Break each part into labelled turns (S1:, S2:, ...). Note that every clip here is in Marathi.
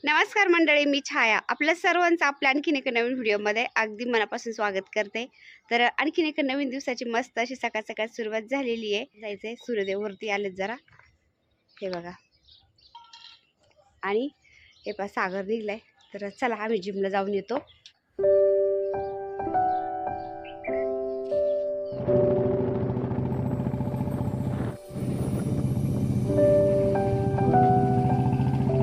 S1: नमस्कार मंडळी, मी छाया आपल्या सर्वांचं आपल्या आणखीन एका नवीन व्हिडिओमध्ये अगदी मनापासून स्वागत करते। तर आणखीन एका नवीन दिवसाची मस्त अशी सकाळ सकाळ सुरुवात झालेली आहे। जायचंय, सूर्यदेव वरती आलेत जरा, हे बघा। आणि हे पहा सागर निघलाय, तर चला आम्ही जिमला जाऊन येतो।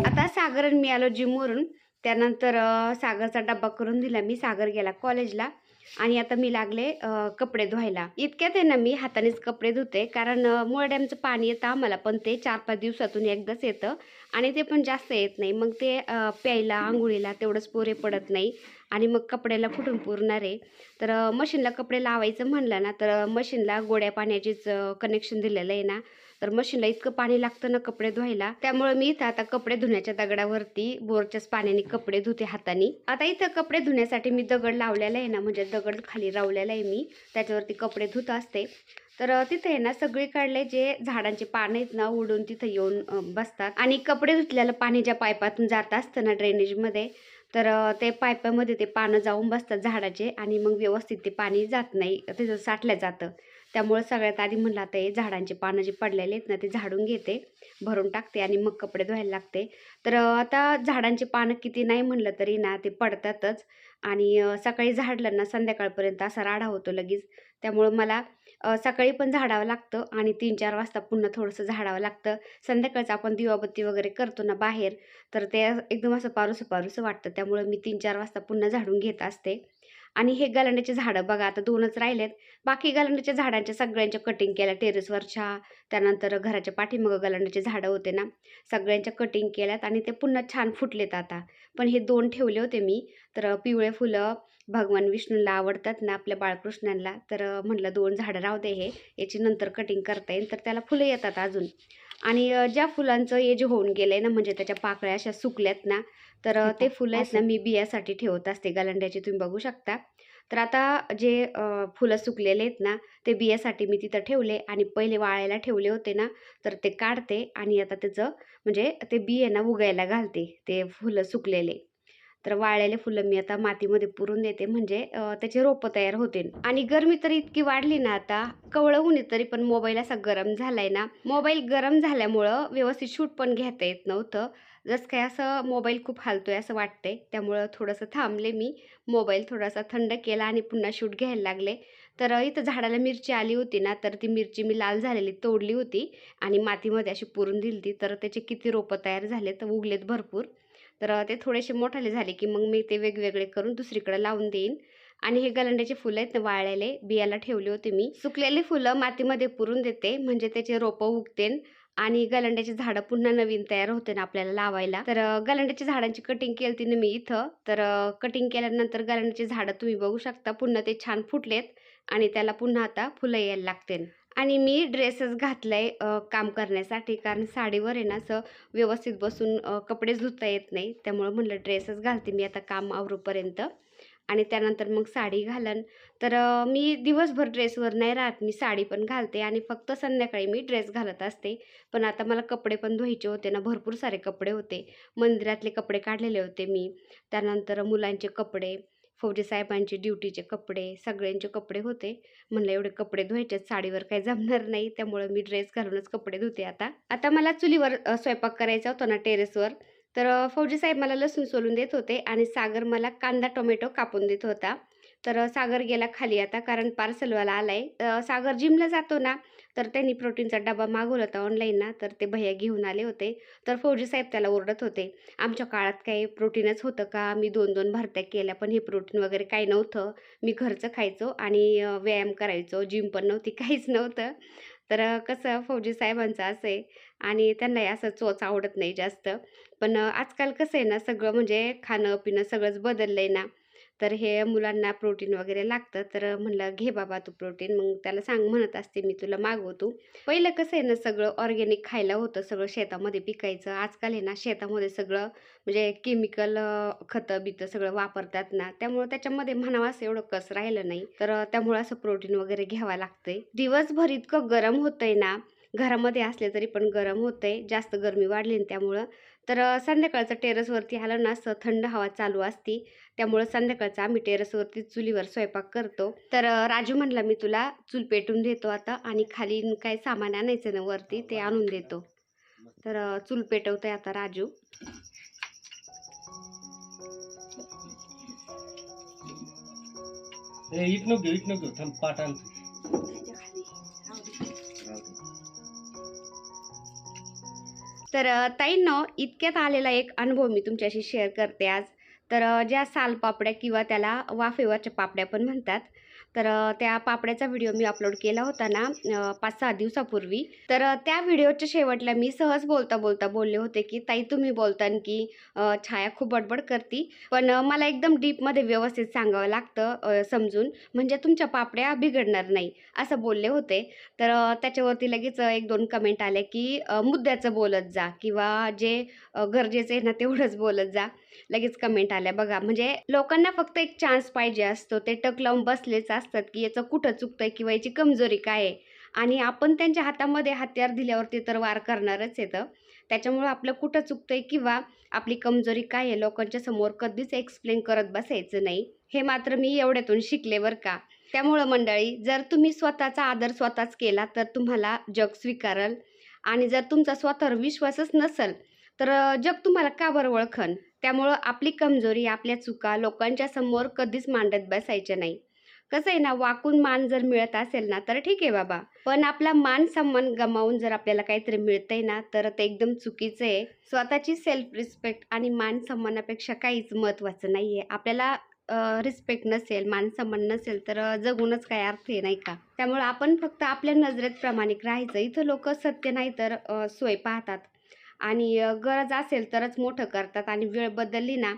S1: आता सागर आणि मी आलो जिमवरून। त्यानंतर सागरचा डब्बा करून दिला मी। सागर गेला कॉलेजला आणि आता मी लागले कपडे धुवायला। इतक्यात आहे ना मी हातानेच कपडे धुते, कारण मुळ डॅमचं पाणी येतं आम्हाला, पण ते 4-5 दिवसातून एकदाच येतं आणि ते पण जास्त येत नाही। मग ते प्यायला आंघोळीला तेवढंच पुरे पडत नाही आणि मग कपड्याला कुठून पुरणार आहे। तर मशीनला कपडे लावायचं म्हणलं ना, तर मशीनला गोड्या पाण्याचीच कनेक्शन दिलेलं आहे ना, तर मशीनला इतकं पाणी लागतं ना कपडे धुवायला। त्यामुळे मी इथं आता कपडे धुण्याच्या दगडावरती बोरच्याच पाण्याने कपडे धुते हाताने। आता इथं कपडे धुण्यासाठी मी दगड लावलेला आहे ना, म्हणजे दगड खाली लावलेला आहे मी, त्याच्यावरती कपडे धुत असते। तर तिथे आहे ना सगळीकडले जे झाडांचे पानं आहेत ना, उडून तिथे येऊन बसतात आणि कपडे धुतलेलं पाणी ज्या पाईपातून जात असतं ना ड्रेनेजमध्ये, तर ते पाईपामध्ये ते पानं जाऊन बसतात झाडाचे आणि मग व्यवस्थित ते पाणी जात नाही, तिथं साठलं जातं। त्यामुळे सगळ्यात आधी म्हणलं आता हे झाडांचे पानं जे पडलेले आहेत ना, ते झाडून घेते, भरून टाकते आणि मग कपडे धुवायला लागते। तर आता झाडांची पानं किती नाही म्हणलं तरी ना ते पडतातच आणि सकाळी झाडलं ना संध्याकाळपर्यंत असा राडा होतो लगेच। त्यामुळं मला सकाळी पण झाडावं लागतं आणि 3-4 वाजता पुन्हा थोडंसं झाडावं लागतं। संध्याकाळचं आपण दिवाबत्ती वगैरे करतो ना बाहेर, तर ते एकदम असं पारूसं पारूसं वाटतं, त्यामुळे मी 3-4 वाजता पुन्हा झाडून घेत असते। आणि हे गलांड्याचे झाडं बघा, आता 2च राहिलेत। बाकी गलांड्याच्या झाडांच्या सगळ्यांच्या कटिंग केल्या टेरेसवरच्या, त्यानंतर घराच्या पाठीमागं गलांड्याचे झाडं होते ना, सगळ्यांच्या कटिंग केल्यात आणि ते पुन्हा छान फुटलेत आता। पण हे 2 ठेवले होते मी, तर पिवळे फुलं भगवान विष्णूला आवडतात ना आपल्या बाळकृष्णांना, तर म्हटलं 2 झाडं राहू दे, याची नंतर कटिंग करता येईल, तर त्याला फुलं येतात अजून। आणि ज्या फुलांचं एज होऊन गेलंय ना, म्हणजे त्याच्या पाकळ्या अशा सुकल्यात ना, तर ते फुलं आहेत ना मी बियासाठी ठेवत असते गलांड्याचे, तुम्ही बघू शकता। तर आता जे फुलं सुकलेले आहेत ना, ते बियासाठी मी तिथं ठेवले आणि पहिले वाळायला ठेवले होते ना, तर ते काढते आणि आता त्याचं म्हणजे ते बी आहे ना उगायला घालते, ते फुलं सुकलेले। तर वाळलेले फुलं मी आता मातीमध्ये पुरून देते, म्हणजे त्याचे रोपं तयार होतील। आणि गरमी तर इतकी वाढली ना आता, कवळं ऊन आहे तरी पण मोबाईल असा गरम झालाय ना, मोबाईल गरम झाल्यामुळं व्यवस्थित शूट पण घेता येत नव्हतं। जसं काय असं मोबाईल खूप हालतोय असं वाटतंय, त्यामुळं थोडंसं थांबले मी, मोबाईल थोडासा थंड केला आणि पुन्हा शूट घ्यायला लागले। तर इथं झाडाला मिरची आली होती ना, तर ती मिरची मी लाल झालेली तोडली होती आणि मातीमध्ये अशी पुरून दिली होती, तर त्याचे किती रोपं तयार झाले, तर उगलेत भरपूर। तर ते थोडेसे मोठाले झाले की मग मी ते वेगवेगळे करून दुसरीकडे लावून देईन। आणि हे गलांड्याचे फुलं आहेत ना वाळलेले, बियाला ठेवले होते मी। सुकलेले फुलं मातीमध्ये पुरून देते, म्हणजे त्याचे रोपं उगतेन आणि गलांड्याची झाडं पुन्हा नवीन तयार होते ना आपल्याला लावायला। तर गलांड्याच्या झाडांची कटिंग केलती ना मी इथं, तर कटिंग केल्यानंतर गलांड्याची झाडं तुम्ही बघू शकता, पुन्हा ते छान फुटलेत आणि त्याला पुन्हा आता फुलं यायला लागतील। आणि मी ड्रेसच घातलाय काम करण्यासाठी, कारण साडीवर आहे ना असं व्यवस्थित बसून कपडेच धुता येत नाही, त्यामुळं म्हणलं ड्रेसच घालते मी आता काम आवरूपर्यंत आणि त्यानंतर मग साडी घालन। तर मी दिवसभर ड्रेसवर नाही राहत, मी साडी पण घालते आणि फक्त संध्याकाळी मी ड्रेस घालत असते। पण आता मला कपडे पण धुवायचे होते ना, भरपूर सारे कपडे होते, मंदिरातले कपडे काढलेले होते मी, त्यानंतर मुलांचे कपडे, फौजी साहेबांचे ड्युटीचे कपडे, सगळ्यांचे कपडे होते। म्हणलं एवढे कपडे धुवायचे साडीवर काही जमणार नाही, त्यामुळे मी ड्रेस घालूनच कपडे धुते आता। आता मला चुलीवर स्वयंपाक करायचा होता ना टेरेसवर, तर फौजी साहेब मला लसूण सोलून देत होते आणि सागर मला कांदा टोमॅटो कापून देत होता। तर सागर गेला खाली आता, कारण पार्सलवाला आलाय। सागर जिमला जातो ना, तर त्यांनी प्रोटीनचा डबा मागवला होता ऑनलाईन ना, तर ते भैया घेऊन आले होते। तर फौजी साहेब त्याला ओरडत होते, आमच्या काळात काही प्रोटीनच होतं का? मी 2-2 भरत्या केल्या, पण हे प्रोटीन वगैरे काही नव्हतं, मी घरचं खायचो आणि व्यायाम करायचो, जिम पण नव्हती, काहीच नव्हतं। तर कसं फौजी साहेबांचं असं आहे आणि त्यांनाही असं चोच आवडत नाही जास्त। पण आजकाल कसं आहे ना, सगळं म्हणजे खाणं-पिणं सगळंच बदललंय ना, तर हे मुलांना प्रोटीन वगैरे लागतं, तर म्हणलं घे बाबा तू प्रोटीन, मग त्याला म्हणत असते मी, तुला मागव तू। पहिलं कसं आहे ना, सगळं ऑर्गॅनिक खायला होतं, सगळं शेतामध्ये पिकायचं। आजकाल आहे ना शेतामध्ये सगळं म्हणजे केमिकल खतं-बितं सगळं वापरतात ना, त्यामुळे त्याच्यामध्ये म्हणावं असं एवढं कस राहिलं नाही, तर त्यामुळे असं प्रोटीन वगैरे घ्यावं लागतंय। दिवसभर इतकं गरम होतंय ना, घरामध्ये असले तरी पण गरम होतंय, जास्त गरमी वाढली ना त्यामुळं, तर संध्याकाळचं टेरेसवरती आलं ना असं थंड हवा चालू असती, त्यामुळं संध्याकाळचं आम्ही टेरेसवरती चुलीवर स्वयंपाक करतो. तर राजू म्हणला मी तुला चूल पेटून देतो आता आणि खाली काय सामान आणायचं ना वरती ते आणून देतो. तर चूल पेटवतोय आता राजू.
S2: इट नको थांब पाट आणतो.
S1: तर ताईंनो, इतक्यात आलेला एक अनुभव मी तुमच्याशी शेअर करते आज. तर ज्या सालपापड्या किंवा त्याला वाफेवरच्या पापड्या पण म्हणतात, तर त्या पापड्याचा व्हिडिओ मी अपलोड केला होता ना 5-6 दिवसापूर्वी. तर त्या व्हिडिओच्या शेवटला मी सहज बोलता बोलले होते की ताई तुम्ही बोलतान की छाया खूप बडबड करती, पण मला एकदम डीपमध्ये व्यवस्थित सांगावं लागतं समजून, म्हणजे तुमच्या पापड्या बिघडणार नाही असं बोलले होते. तर त्याच्यावरती लगेच 1-2 कमेंट आले की मुद्द्याचं बोलत जा किंवा जे गरजेचं आहे ना तेवढंच बोलत जा. लगेच कमेंट आल्या बघा. म्हणजे लोकांना फक्त एक चान्स पाहिजे असतो. ते टक लावून बसलेच असतात की याचं कुठं चुकतंय किंवा याची कमजोरी काय आहे, आणि आपण त्यांच्या हातामध्ये हत्यार दिल्यावरती तर वार करणारच आहेत. त्याच्यामुळं आपलं कुठं चुकतंय किंवा आपली कमजोरी काय आहे लोकांच्या समोर कधीच एक्सप्लेन करत बसायचं नाही. हे मात्र मी एवढ्यातून शिकले बरं का. त्यामुळं मंडळी, जर तुम्ही स्वतःचा आदर स्वतःच केला तर तुम्हाला जग स्वीकारेल, आणि जर तुमचा स्वतःवर विश्वासच नसेल तर जग तुम्हाला का बरं ओळखन. त्यामुळं आपली कमजोरी, आपल्या चुका लोकांच्या समोर कधीच मांडत बसायच्या नाही. कसं आहे ना, वाकून मान जर मिळत असेल ना तर ठीक आहे बाबा, पण आपला मान सन्मान गमावून जर आपल्याला काहीतरी मिळतंय ना तर ते एकदम चुकीचं आहे. स्वतःची सेल्फ रिस्पेक्ट आणि मान सन्मानापेक्षा काहीच महत्त्वाचं नाही आहे. आपल्याला रिस्पेक्ट नसेल, मान सन्मान नसेल तर जगूनच काय अर्थ आहे, नाही का? त्यामुळं आपण फक्त आपल्या नजरेत प्रामाणिक राहायचं. इथं लोकं सत्य नाही तर सोय पाहतात, आणि गरज असेल तरच मोठं करतात, आणि वेळ बदलली ना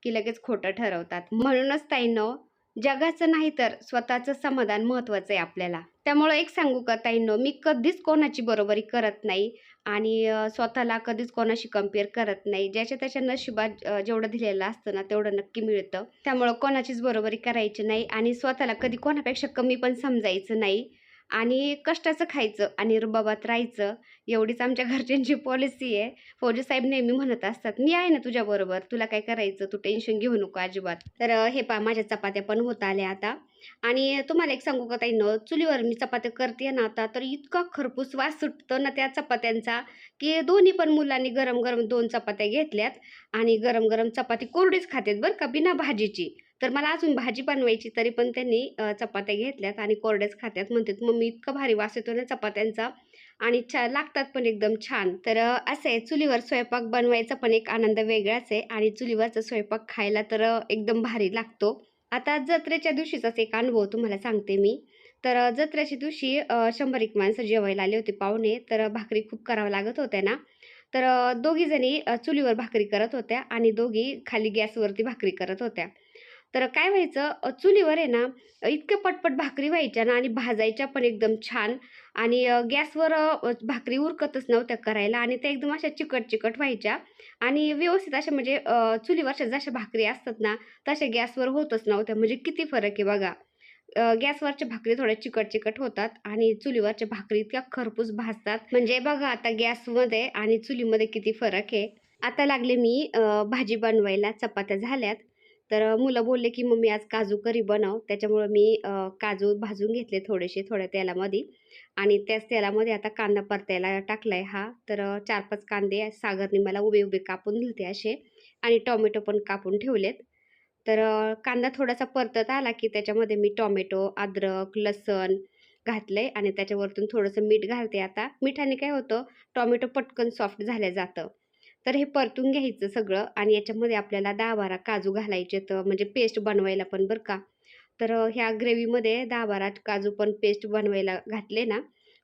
S1: की लगेच खोटं ठरवतात. म्हणूनच ताईंनो, जगाचं नाही तर स्वतःचं समाधान महत्त्वाचं आहे आपल्याला. त्यामुळं एक सांगू का ताईंनो, मी कधीच कोणाची बरोबरी करत नाही आणि स्वतःला कधीच कोणाशी कंपेअर करत नाही. ज्याच्या त्याच्या नशिबात जेवढं दिलेलं असतं ना तेवढं नक्की मिळतं. त्यामुळं कोणाचीच बरोबरी करायची नाही आणि स्वतःला कधी कोणापेक्षा कमी पण समजायचं नाही, आणि कष्टाचं खायचं आणि रुबाबात राहायचं, एवढीच आमच्या घरच्यांची पॉलिसी आहे. फौजी साहेब नेहमी म्हणत असतात, "मी आहे ना तुझ्याबरोबर, तुला काय करायचं, तू टेन्शन घेऊ नको अजिबात." तर हे पहा माझ्या चपात्या पण होत आल्या आता. आणि तुम्हाला एक सांगू का ताईंनो, चुलीवर मी चपात्या करते ना आता, तर इतका खरपूस वास सुटतो ना त्या चपात्यांचा, की दोन्ही पण मुलांनी गरम-गरम 2 चपात्या घेतल्यात आणि गरम-गरम चपाती कोरडीच खातात बरं का, बिना भाजीची. तर मला अजून भाजी बनवायची, तरी पण त्यांनी चपात्या घेतल्यात आणि कोरड्याच खात्यात. म्हणतात, "मम्मी इतका भारी वास येतो ना चपात्यांचा आणि लागतात पण एकदम छान." तर असं आहे, चुलीवर स्वयंपाक बनवायचा पण एक आनंद वेगळाच आहे आणि चुलीवरचा स्वयंपाक खायला तर एकदम भारी लागतो. आता जत्रेच्या दिवशीचाच एक अनुभव तुम्हाला सांगते मी. तर जत्रेच्या दिवशी 100 माणसं जेवायला आले होते पाहुणे. तर भाकरी खूप कराव्या लागत होत्या ना, तर दोघी जणी चुलीवर भाकरी करत होत्या आणि दोघी खाली गॅसवरती भाकरी करत होत्या. तर काय व्हायचं, चुलीवर आहे ना इतक्या पटपट भाकरी व्हायच्या ना आणि भाजायच्या पण एकदम छान, आणि गॅसवर भाकरी उरकतच नव्हत्या करायला, आणि त्या एकदम अशा चिकट-चिकट व्हायच्या आणि व्यवस्थित अशा, म्हणजे चुलीवरच्या जशा भाकरी असतात ना तशा गॅसवर होतच नव्हत्या. म्हणजे किती फरक आहे बघा. गॅसवरच्या भाकरी थोड्या चिकट-चिकट होतात आणि चुलीवरच्या भाकरी इतक्या खरपूस भाजतात. म्हणजे बघा आता गॅसमध्ये आणि चुलीमध्ये किती फरक आहे. आता लागले मी भाजी बनवायला. चपात्या झाल्यात. तर मुलं बोलले, की "मम्मी आज काजू करी बनव." त्याच्यामुळं मी काजू भाजून घेतले थोडेसे थोड्या तेलामध्ये, आणि त्याच तेलामध्ये आता कांदा परतायला टाकलाय हा. तर 4-5 कांदे सागरने मला उभे-उभे कापून दिलते असे, आणि टोमॅटो पण कापून ठेवलेत. तर कांदा थोडासा परतत आला, की त्याच्यामध्ये मी टोमॅटो, अद्रक, लसूण घातलंय आणि त्याच्यावरतून थोडंसं मीठ घालते आता. मिठाने काय होतं, टोमॅटो पटकन सॉफ्ट झालं जातं. तर हे परतून घ्यायचं सगळं, आणि याच्यामध्ये आपल्याला 10-12 काजू घालायचे, तर म्हणजे पेस्ट बनवायला पण बरं का. तर ह्या ग्रेव्हीमध्ये 10-12 काजू पण पेस्ट बनवायला घातले ना,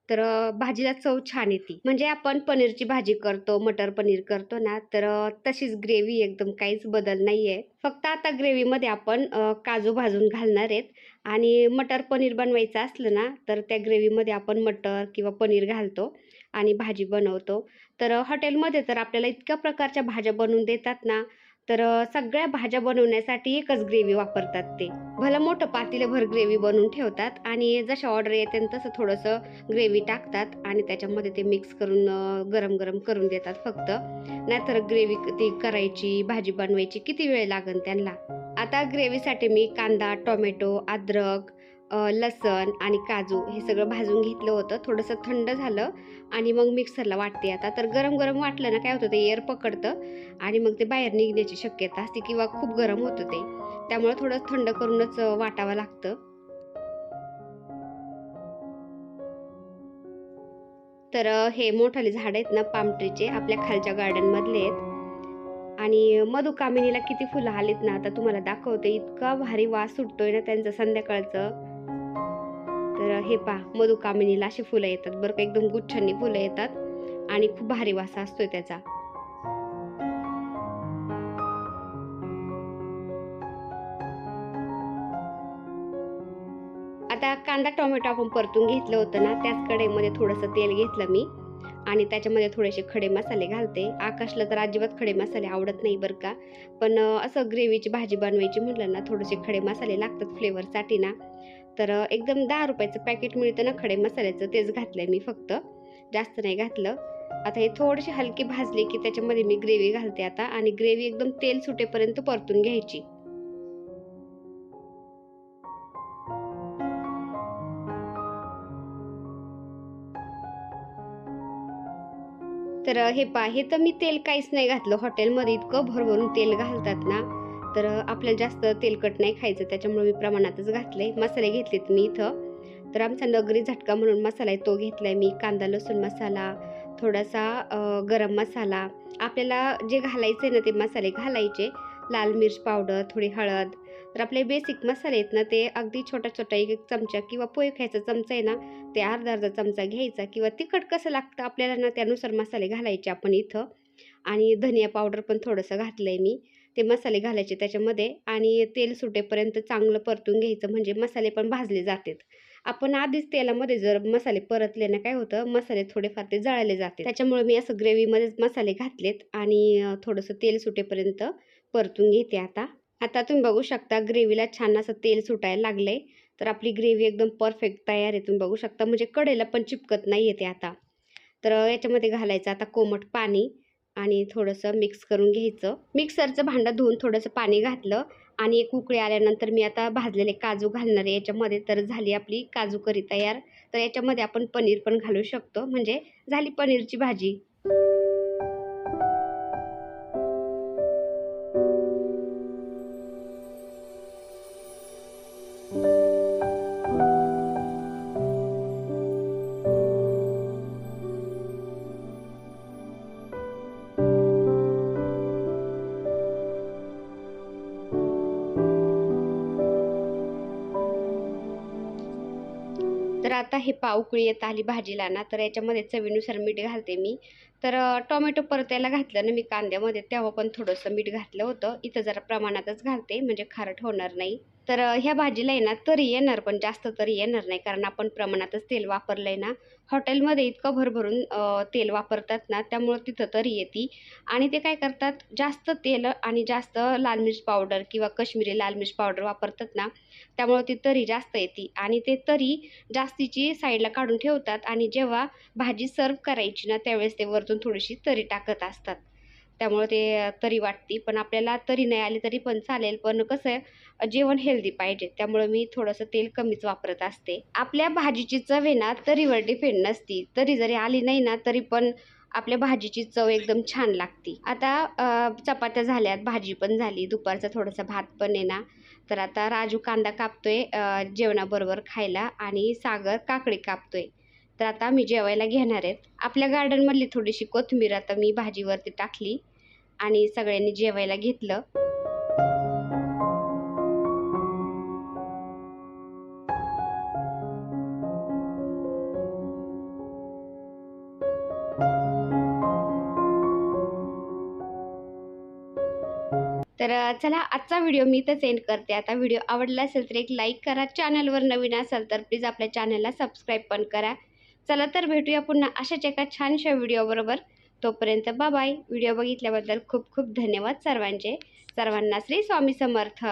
S1: तर भाजीला चव छान येते. म्हणजे आपण पनीरची भाजी करतो, मटर पनीर करतो ना, तर तशीच ग्रेव्ही एकदम, काहीच बदल नाहीये. फक्त आता ग्रेव्हीमध्ये आपण काजू भाजून घालणार आहेत, आणि मटर पनीर बनवायचं असलं ना, तर त्या ग्रेव्हीमध्ये आपण मटर किंवा पनीर घालतो आणि भाजी बनवतो. तर हॉटेलमध्ये तर आपल्याला इतक्या प्रकारच्या भाज्या बनवून देतात ना, तर सगळ्या भाज्या बनवण्यासाठी एकच ग्रेव्ही वापरतात ते. भलं मोठं पातेलभर ग्रेव्ही बनवून ठेवतात आणि जशा ऑर्डर येते तसं थोडंसं ग्रेव्ही टाकतात आणि त्याच्यामध्ये ते मिक्स करून गरम गरम करून देतात फक्त. नाहीतर ग्रेव्ही ती करायची, भाजी बनवायची किती वेळ लागेल त्यांना. आता ग्रेव्हीसाठी मी कांदा, टोमॅटो, अद्रक, लसण आणि काजू हे सगळं भाजून घेतलं होतं. थोडंसं थंड झालं आणि मग मिक्सरला वाटते आता. तर गरम गरम वाटलं ना काय होतं, ते एअर पकडतं आणि मग ते बाहेर निघण्याची शक्यता असते किंवा खूप गरम होतं ते. त्यामुळे थोडं थंड करूनच वाटावं लागतं. तर हे मोठाले झाड आहेत ना पाम ट्रीचे, आपल्या खालच्या गार्डनमधले आहेत. आणि मधुकामिनीला किती फुलं आलीत ना, आता तुम्हाला दाखवते. इतका भारी वास सुटतोय ना त्यांचा संध्याकाळचं. तर हे पहा, मधुकामिनीला अशी फुलं येतात बरं का, एकदम गुच्छांनी फुलं येतात आणि खूप भारी वास असतोय त्याचा. आता कांदा टोमॅटो आपण परतून घेतलं होतं ना, त्याच कढईमध्ये थोडंसं तेल घेतलं मी आणि त्याच्यामध्ये थोडेसे खडे मसाले घालते. आकाशला तर अजिबात खडे मसाले आवडत नाही बरं का, पण असं ग्रेव्हीची भाजी बनवायची म्हटलं ना, थोडेसे खडे मसाले लागतात फ्लेवरसाठी ना. तर एकदम 10 रुपयाचं पॅकेट मिळतं ना खडे मसाल्याचं, तेच घातलंय मी फक्त, जास्त नाही घातलं. आता हे थोडेसे हलके भाजले की त्याच्यामध्ये मी ग्रेव्ही घालते आता आणि ग्रेव्ही एकदम तेल सुटेपर्यंत परतून घ्यायची. तर हे पहा, हे तर मी तेल काहीच नाही घातलं. हॉटेलमध्ये इतकं भरभरून तेल घालतात ना, तर आपल्याला जास्त तेलकट नाही खायचं, त्याच्यामुळे मी प्रमाणातच घातले. मसाले घेतलेत मी इथं. तर आमचा नगरी झटका म्हणून मसाला आहे तो घेतलाय मी. कांदा लसूण मसाला, थोडासा गरम मसाला. आपल्याला जे घालायचं आहे ना ते मसाले घालायचे. लाल मिर्च पावडर, थोडी हळद. तर आपले बेसिक मसाले आहेत ना, ते अगदी छोटा-छोटा 1-1 चमचा किंवा पोहे खायचा चमचा आहे ना, ते अर्धा-अर्धा चमचा घ्यायचा किंवा तिखट कसं लागतं आपल्याला ना त्यानुसार मसाले घालायचे आपण इथं. आणि धनिया पावडर पण थोडंसं घातलंय मी. ते मसाले घालायचे त्याच्यामध्ये आणि तेल सुटेपर्यंत चांगलं परतून घ्यायचं, म्हणजे मसाले पण भाजले जातात. आपण आधीच तेलामध्ये जर मसाले परतले ना काय होतं, मसाले थोडेफार ते जळाले जाते. त्याच्यामुळे मी असं ग्रेव्हीमध्येच मसाले घातलेत आणि थोडंसं तेल सुटेपर्यंत परतून घेते आता. आता तुम्ही बघू शकता ग्रेव्हीला छान असं तेल सुटायला लागलंय. तर आपली ग्रेव्ही एकदम परफेक्ट तयार आहे. तुम्ही बघू शकता, म्हणजे कढईला पण चिपकत नाहीये ते आता. तर याच्यामध्ये घालायचं आता कोमट पाणी आणि थोडंसं मिक्स करून घ्यायचं. मिक्सरचं भांडं धुवून थोडंसं पाणी घातलं आणि एक उकळी आल्यानंतर मी आता भाजलेले काजू घालणार आहे याच्यामध्ये. तर झाली आपली काजू करी तयार. तर याच्यामध्ये आपण पनीर पण घालू शकतो, म्हणजे झाली पनीरची भाजी. तर आता हे पाव उकळी येत आली भाजीला ना, तर याच्यामध्ये चवीनुसार मीठ घालते मी. तर टोमॅटो परतायला घातलं ना मी कांद्यामध्ये, तेव्हा पण थोडंसं मीठ घातलं होतं. इथं जरा प्रमाणातच घालते, म्हणजे खारट होणार नाही. तर ह्या भाजीला आहे ना तरी येणार, पण जास्त तरी येणार नाही, कारण आपण प्रमाणातच तेल वापरलंय ना. हॉटेलमध्ये इतकं भरभरून तेल वापरतात ना, त्यामुळं तिथं तरी येते. आणि ते काय करतात, जास्त तेल आणि जास्त लाल मिर्च पावडर किंवा काश्मीरी लाल मिर्च पावडर वापरतात ना, त्यामुळं ती तरी जास्त येते आणि ते तरी जास्तीची साईडला काढून ठेवतात आणि जेव्हा भाजी सर्व्ह करायची ना, त्यावेळेस ते वरतून थोडीशी तरी टाकत असतात. त्यामुळे ते तरी वाटते. पण आपल्याला तरी नाही आली तरी पण चालेल, पण कसं आहे, जेवण हेल्दी पाहिजे, त्यामुळे मी थोडंसं तेल कमीच वापरत असते. आपल्या भाजीची चव आहे ना तरीवर डिपेंड नसती. तरी जरी आली नाही ना तरी पण आपल्या भाजीची चव एकदम छान लागते. आता चपात्या झाल्यात, भाजी पण झाली, दुपारचा थोडासा भात पण आहे ना. तर आता राजू कांदा कापतोय जेवणाबरोबर खायला आणि सागर काकडी कापतोय. तर आता आम्ही जेवायला घेणार आहेत. आपल्या गार्डनमधली थोडीशी कोथिंबीर आता मी भाजीवरती टाकली आणि सगळ्यांनी जेवायला घेतलं. तर चला आजचा व्हिडिओ मी इथंच एंड करते. आता व्हिडिओ आवडला असेल तर एक लाईक करा. चॅनलवर नवीन असाल तर प्लीज आपल्या चॅनलला सबस्क्राईब पण करा. चला तर भेटूया पुन्हा अशाच एका छानशा व्हिडिओबरोबर. तोपर्यंत बाय. व्हिडिओ बघितल्याबद्दल खूप खूप धन्यवाद सर्वांचे. सर्वांना श्री स्वामी समर्थ.